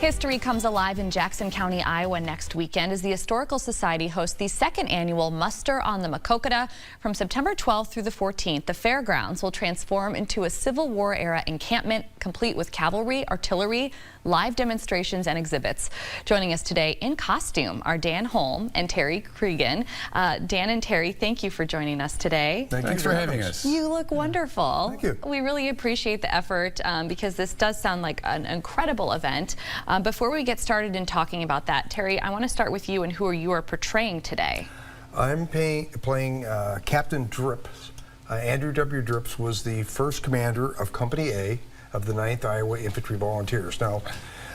History comes alive in Jackson County, Iowa next weekend as the Historical Society hosts the second annual Muster on the Maquoketa from September 12th through the 14th. The fairgrounds will transform into a Civil War era encampment complete with cavalry, artillery, live demonstrations and exhibits. Joining us today in costume are Dan Holm and Terry Cregan. Dan and Terry, thank you for joining us today. Thanks for having us. You look wonderful. Thank you. We really appreciate the effort because this does sound like an incredible event. Before we get started in talking about that, Terry, I want to start with you and who you are portraying today. I'm playing Captain Drips. Andrew W. Drips was the first commander of Company A of the 9th Iowa Infantry Volunteers. Now,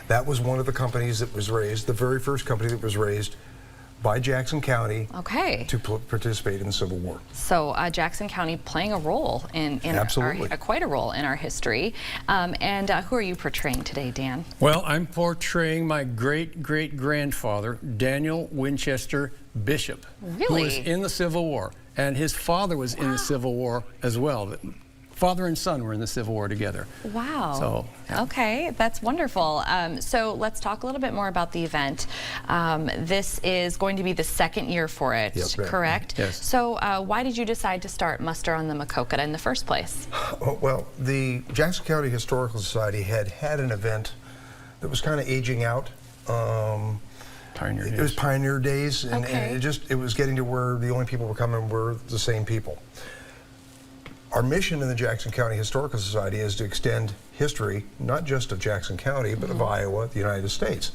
that was one of the companies that was raised, the very first company that was raised by Jackson County to participate in the Civil War. So Jackson County playing a role in quite a role in our history. Who are you portraying today, Dan? Well, I'm portraying my great-great-grandfather, Daniel Winchester Bishop, who was in the Civil War, and his father was in the Civil War as well. Father and son were in the Civil War together. Wow. So, yeah. Okay, that's wonderful. So let's talk a little bit more about the event. This is going to be the second year for it, correct? Yes. So why did you decide to start Muster on the Maquoketa in the first place? Well, the Jackson County Historical Society had an event that was kind of aging out. Pioneer days. It was pioneer days, and it was getting to where the only people were coming were the same people. Our mission in the Jackson County Historical Society is to extend history, not just of Jackson County, but of Iowa, the United States.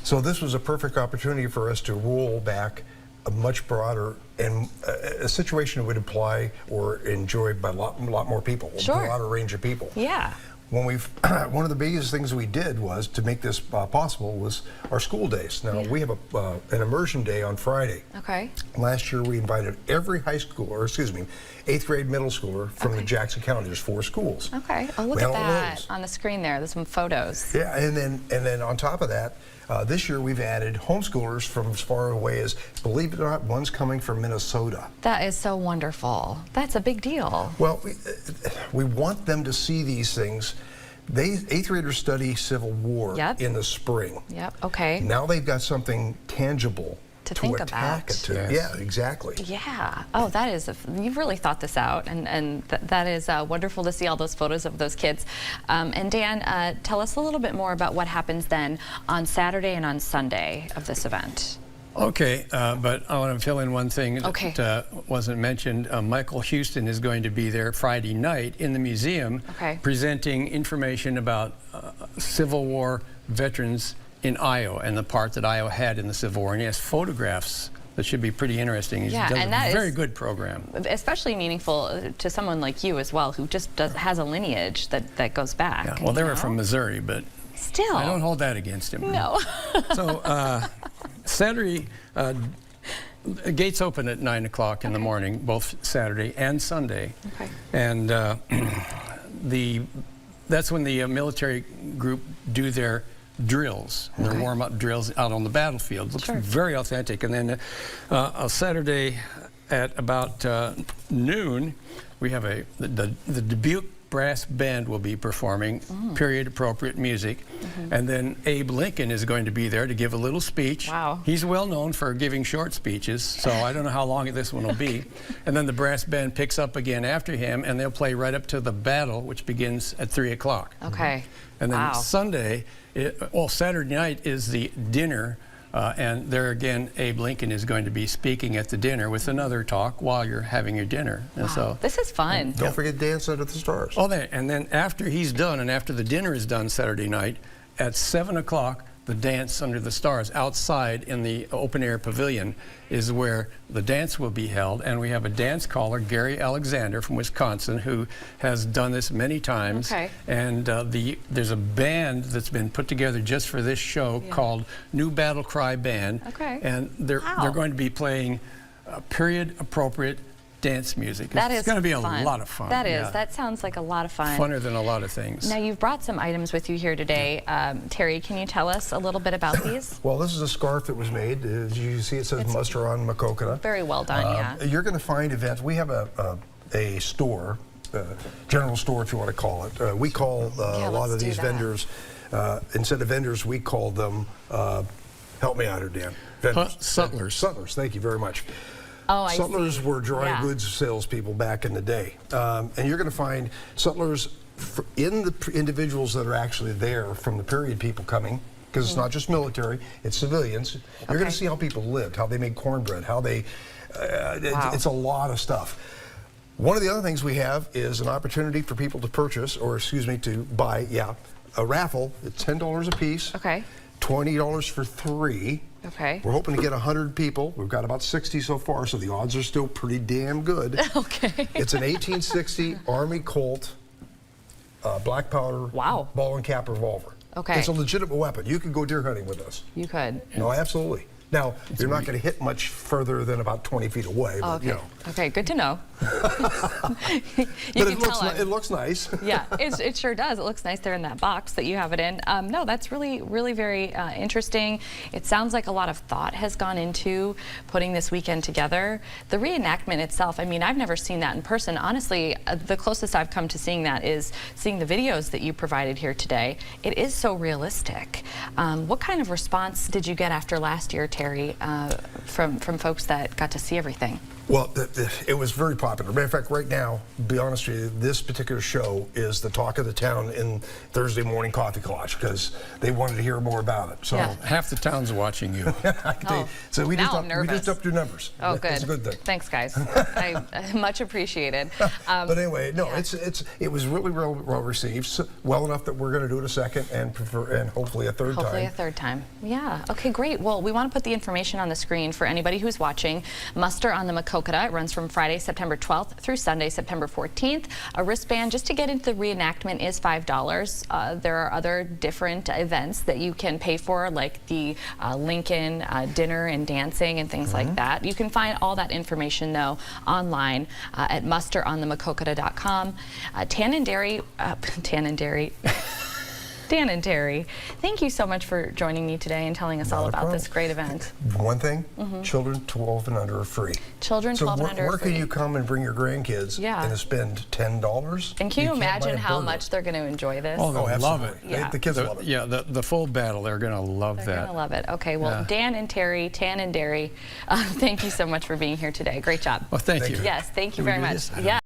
So this was a perfect opportunity for us to roll back a much broader and a situation that would apply or enjoyed by a lot more people, a broader range of people. Yeah. When one of the biggest things we did was to make this possible was our school days. Now we have an immersion day on Friday. Okay. Last year we invited every high school, or excuse me, 8th grade middle schooler from the Jackson County. There's 4 schools. Okay. Oh, look at that on the screen there. There's some photos. Yeah, and then on top of that, this year we've added homeschoolers from as far away as, believe it or not, one's coming from Minnesota. That is so wonderful. That's a big deal. Well, we want them to see these things. 8th graders study Civil War in the spring. Yep, okay. Now they've got something tangible to think about. Yeah, exactly. Yeah. Oh, that is, you've really thought this out, and that is wonderful to see all those photos of those kids. And Dan, tell us a little bit more about what happens then on Saturday and on Sunday of this event. Okay, but I want to fill in one thing that wasn't mentioned. Michael Houston is going to be there Friday night in the museum presenting information about Civil War veterans in Iowa and the part that Iowa had in the Civil War, and he has photographs that should be pretty interesting. He's done a very good program. Especially meaningful to someone like you as well, who just has a lineage that goes back. Yeah, well, they were from Missouri, but still, I don't hold that against him. No. So Saturday, gates open at 9 o'clock in the morning, both Saturday and Sunday. Okay. And that's when the military group do their drills, their warm-up drills out on the battlefield. Looks very authentic. And then a Saturday at about noon, we have the Dubuque Brass Band will be performing period-appropriate music. And then Abe Lincoln is going to be there to give a little speech. Wow. He's well known for giving short speeches, so I don't know how long this one will be. And then the brass band picks up again after him, and they'll play right up to the battle, which begins at 3 o'clock. Okay. And then Sunday, Saturday night is the dinner. And there again, Abe Lincoln is going to be speaking at the dinner with another talk while you're having your dinner. And so this is fun. Don't forget Dance Under the Stars. Oh, and then after he's done, and after the dinner is done Saturday night, at 7 o'clock, the Dance Under the Stars outside in the open-air pavilion is where the dance will be held. And we have a dance caller, Gary Alexander from Wisconsin, who has done this many times. And there's a band that's been put together just for this show called New Battle Cry Band. And they're going to be playing period-appropriate dance music. It's going to be a lot of fun. That is. That sounds like a lot of fun. Funner than a lot of things. Now, you've brought some items with you here today. Terry, can you tell us a little bit about these? Well, this is a scarf that was made. As you see, it says Muster on Maquoketa. Very well done, You're going to find events. We have a store general store, if you want to call it. We call a lot of these vendors, instead of vendors, we call them, help me out here, Dan. Vendors. Sutlers. Sutlers, thank you very much. Oh, I Sutlers see. were dry goods salespeople back in the day. And you're going to find sutlers in the individuals that are actually there from the period people coming, because it's not just military, it's civilians. You're going to see how people lived, how they made cornbread, how they, it's a lot of stuff. One of the other things we have is an opportunity for people to purchase, or excuse me, to buy, a raffle. It's $10 a piece. Okay. $20 for 3. Okay. We're hoping to get 100 people. We've got about 60 so far, so the odds are still pretty damn good. Okay. It's an 1860 Army Colt black powder ball and cap revolver. Okay. It's a legitimate weapon. You could go deer hunting with us. You could. No, absolutely. Now, you're not going to hit much further than about 20 feet away, but you know. Okay, good to know. But it looks nice. Yeah, it sure does. It looks nice there in that box that you have it in. No, that's really very interesting. It sounds like a lot of thought has gone into putting this weekend together. The reenactment itself, I mean, I've never seen that in person. Honestly, the closest I've come to seeing that is seeing the videos that you provided here today. It is so realistic. What kind of response did you get after last year, Terry, from folks that got to see everything? Well, it was very popular. Matter of fact, right now, to be honest with you, this particular show is the talk of the town in Thursday morning coffee collage because they wanted to hear more about it. So half the town's watching you. So we I'm just upped your numbers. Oh, good. It's a good thing. Thanks, guys. I much appreciated. But anyway, no, it was really well received. So, well enough that we're going to do it a second and hopefully a third time. Hopefully a third time. Yeah. Okay, great. Well, we want to put the information on the screen for anybody who's watching. Muster on the Maquoketa. It runs from Friday, September 12th through Sunday, September 14th. A wristband just to get into the reenactment is $5. There are other different events that you can pay for, like the Lincoln dinner and dancing and things like that. You can find all that information, though, online at musteronthemaquoketa.com. Dan and Terry, thank you so much for joining me today and telling us all about this great event. One thing, children 12 and under are free. Children 12 and under are free. So where can you come and bring your grandkids and spend $10? And can you imagine how much they're going to enjoy this? Oh, they'll love it. Yeah. The kids love it. Yeah, the full battle, they're going to love that. They're going to love it. Okay, well, Dan and Terry, Tan and Derry, thank you so much for being here today. Great job. Well, thank you. Yes, thank you very much. Yeah.